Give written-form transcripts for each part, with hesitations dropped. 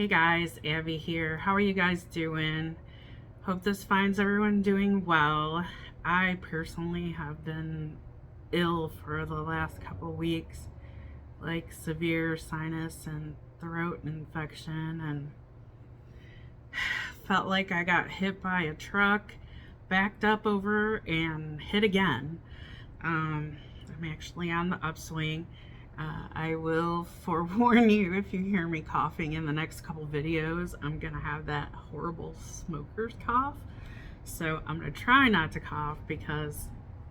Hey guys, Abby here. How are you guys doing? Hope this finds everyone doing well. I personally have been ill for the last couple weeks, like severe sinus and throat infection, and felt like I got hit by a truck, backed up over, and hit again. Um, I'm actually on the upswing. I will forewarn you if you hear me coughing in the next couple videos, I'm going to have that horrible smoker's cough. So I'm going to try not to cough because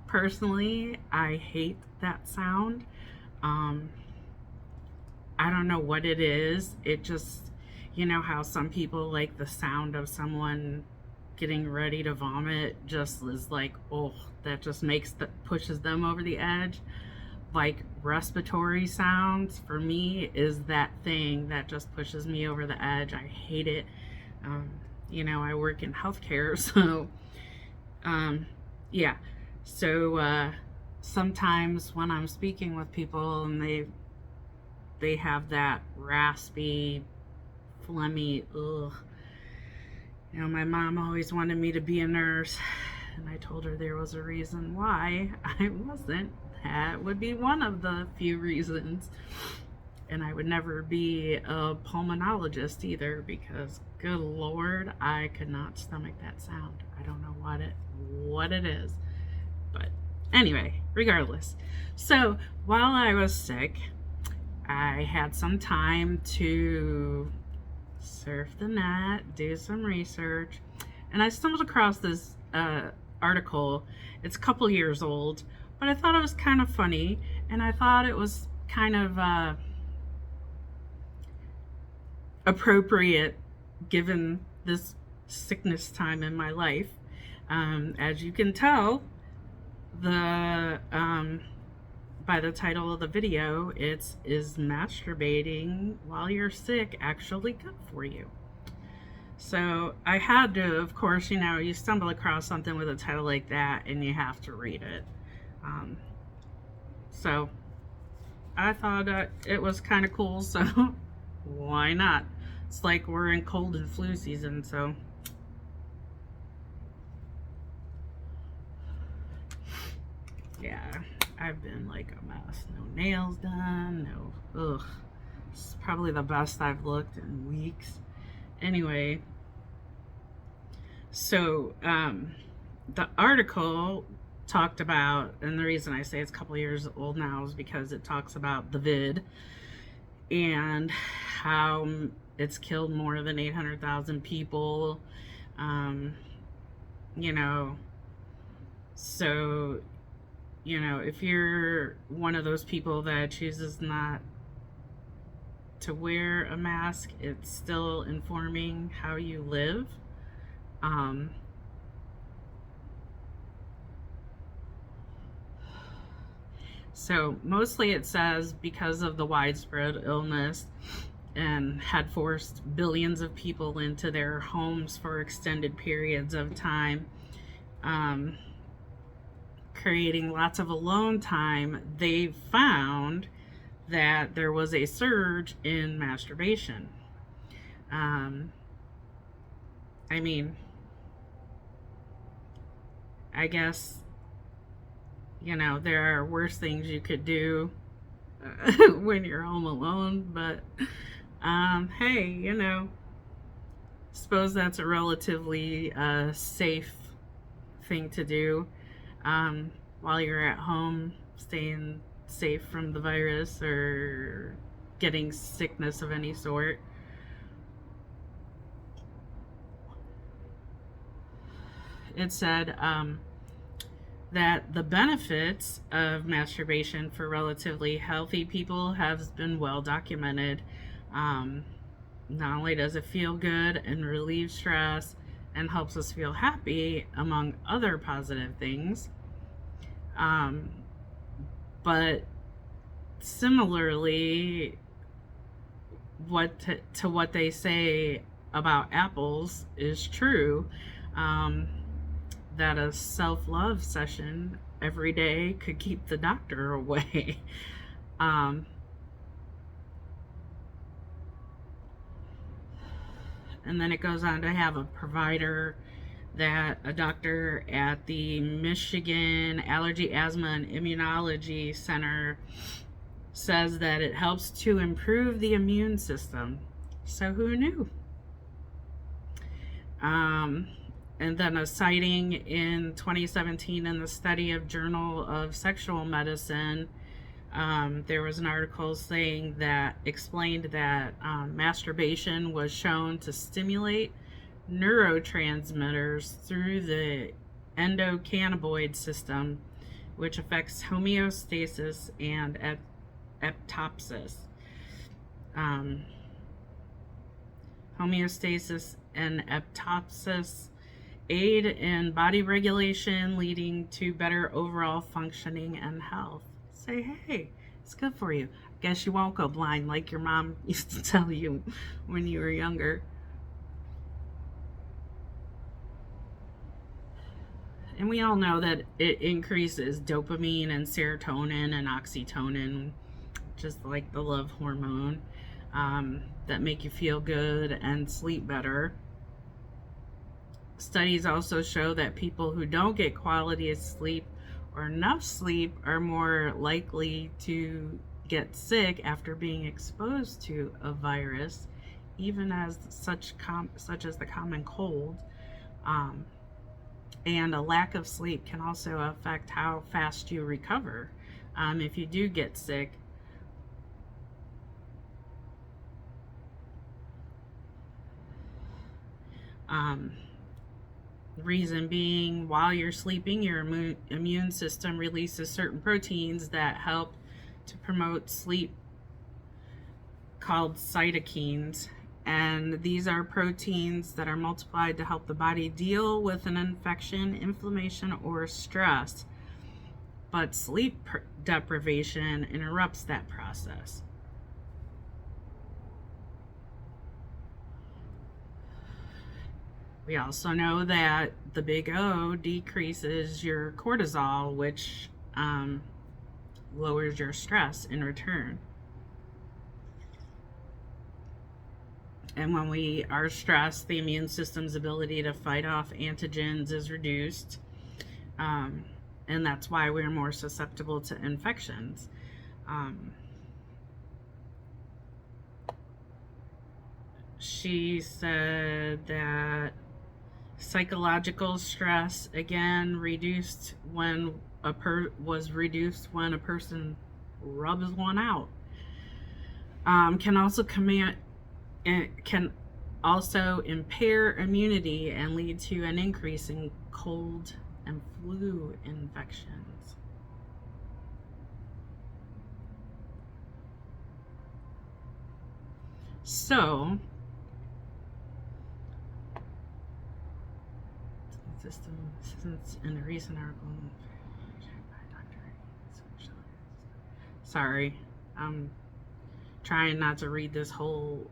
personally I hate that sound. Um, I don't know what it is. It just, you know how some people like the sound of someone getting ready to vomit just is like, oh, that just pushes them over the edge. Like respiratory sounds for me is that thing that just pushes me over the edge. I hate it. Um, I work in healthcare, so yeah. So sometimes when I'm speaking with people and they have that raspy, phlegmy, ugh. My mom always wanted me to be a nurse, and I told her there was a reason why I wasn't. That would be one of the few reasons. And I would never be a pulmonologist either because, good Lord, I could not stomach that sound. I don't know what it is. But anyway, regardless. So while I was sick, I had some time to surf the net, do some research, and I stumbled across this article. It's a couple years old, but I thought it was kind of funny, and I thought it was kind of appropriate given this sickness time in my life. As you can tell, the by the title of the video, is masturbating while you're sick actually good for you? So I had to, of course, you stumble across something with a title like that and you have to read it. So I thought it was kind of cool, so why not? It's like we're in cold and flu season, so yeah, I've been like a mess. No nails done, ugh. It's probably the best I've looked in weeks. Anyway, so the article talked about, and the reason I say it's a couple years old now is because it talks about the vid and how it's killed more than 800,000 people. So if you're one of those people that chooses not to wear a mask, it's still informing how you live. So mostly it says because of the widespread illness and had forced billions of people into their homes for extended periods of time, creating lots of alone time, they found that there was a surge in masturbation. I guess, there are worse things you could do when you're home alone, but hey, suppose that's a relatively safe thing to do while you're at home, staying safe from the virus or getting sickness of any sort. It said that the benefits of masturbation for relatively healthy people have been well documented. Not only does it feel good and relieve stress and helps us feel happy, among other positive things, but similarly, what they say about apples is true. That a self-love session every day could keep the doctor away. And then it goes on to have a provider, that a doctor at the Michigan Allergy, Asthma, and Immunology Center says that it helps to improve the immune system. So who knew? And then a citing in 2017 in the study of Journal of Sexual Medicine, there was an article saying that explained that masturbation was shown to stimulate neurotransmitters through the endocannabinoid system, which affects homeostasis and apoptosis. Homeostasis and apoptosis aid in body regulation, leading to better overall functioning and health. Say, hey, it's good for you. Guess you won't go blind like your mom used to tell you when you were younger. And we all know that it increases dopamine and serotonin and oxytocin, just like the love hormone, that make you feel good and sleep better. Studies also show that people who don't get quality of sleep or enough sleep are more likely to get sick after being exposed to a virus, even as such as the common cold. And a lack of sleep can also affect how fast you recover. If you do get sick, reason being, while you're sleeping, your immune system releases certain proteins that help to promote sleep, called cytokines. And these are proteins that are multiplied to help the body deal with an infection, inflammation, or stress. But sleep deprivation interrupts that process. We also know that the big O decreases your cortisol, which lowers your stress in return. And when we are stressed, the immune system's ability to fight off antigens is reduced. And that's why we're more susceptible to infections. She said that psychological stress, again, reduced when was reduced when a person rubs one out. Can also impair immunity and lead to an increase in cold and flu infections. So, in a recent article, sorry, I'm trying not to read this whole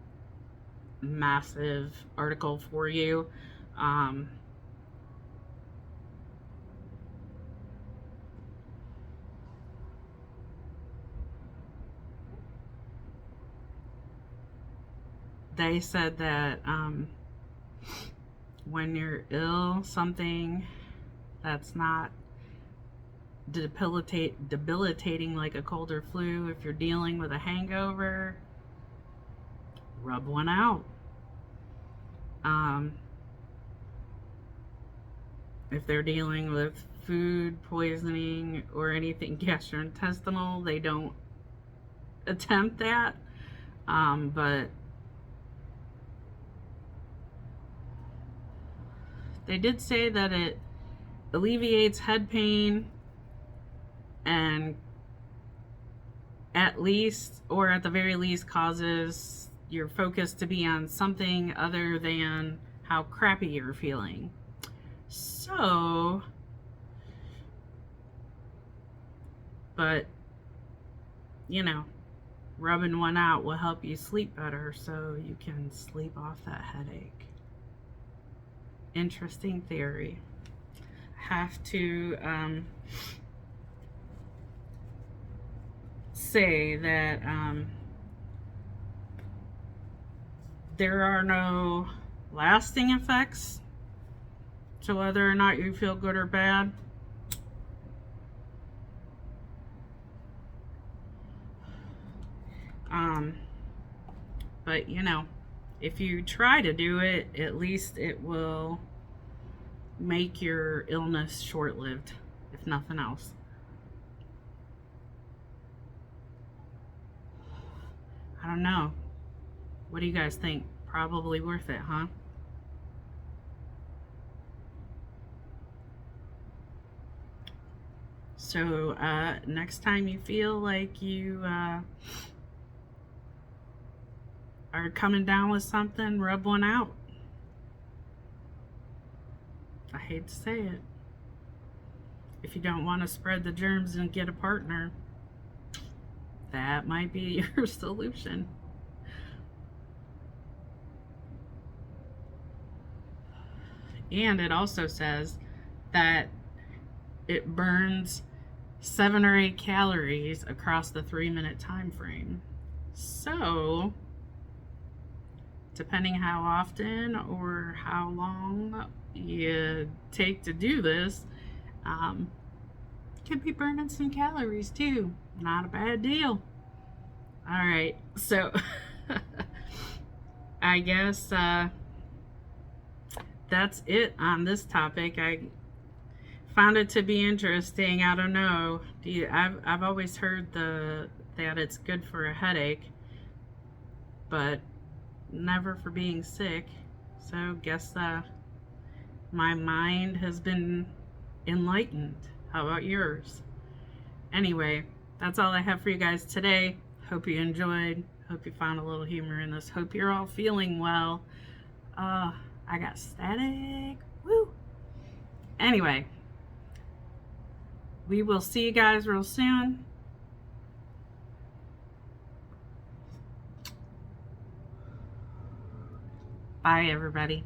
massive article for you. They said that when you're ill, something that's not debilitating like a cold or flu, if you're dealing with a hangover, rub one out. If they're dealing with food poisoning or anything gastrointestinal, they don't attempt that. But they did say that it alleviates head pain and at the very least causes your focus to be on something other than how crappy you're feeling. So, but, rubbing one out will help you sleep better so you can sleep off that headache. Interesting theory. Have to say that there are no lasting effects to whether or not you feel good or bad. But you know, if you try to do it, at least it will make your illness short lived, if nothing else. I don't know. What do you guys think? Probably worth it, huh? So, next time you feel like you are coming down with something, rub one out. I hate to say it. If you don't want to spread the germs and get a partner, that might be your solution. And it also says that it burns 7 or 8 calories across the 3-minute time frame. So, depending how often or how long you take to do this, could be burning some calories too. Not a bad deal. All right, so I guess that's it on this topic. I found it to be interesting. I don't know. I've always heard that it's good for a headache, but never for being sick. So guess my mind has been enlightened. How about yours? Anyway, that's all I have for you guys today. Hope you enjoyed. Hope you found a little humor in this. Hope you're all feeling well. I got static. Woo! Anyway, we will see you guys real soon. Bye, everybody.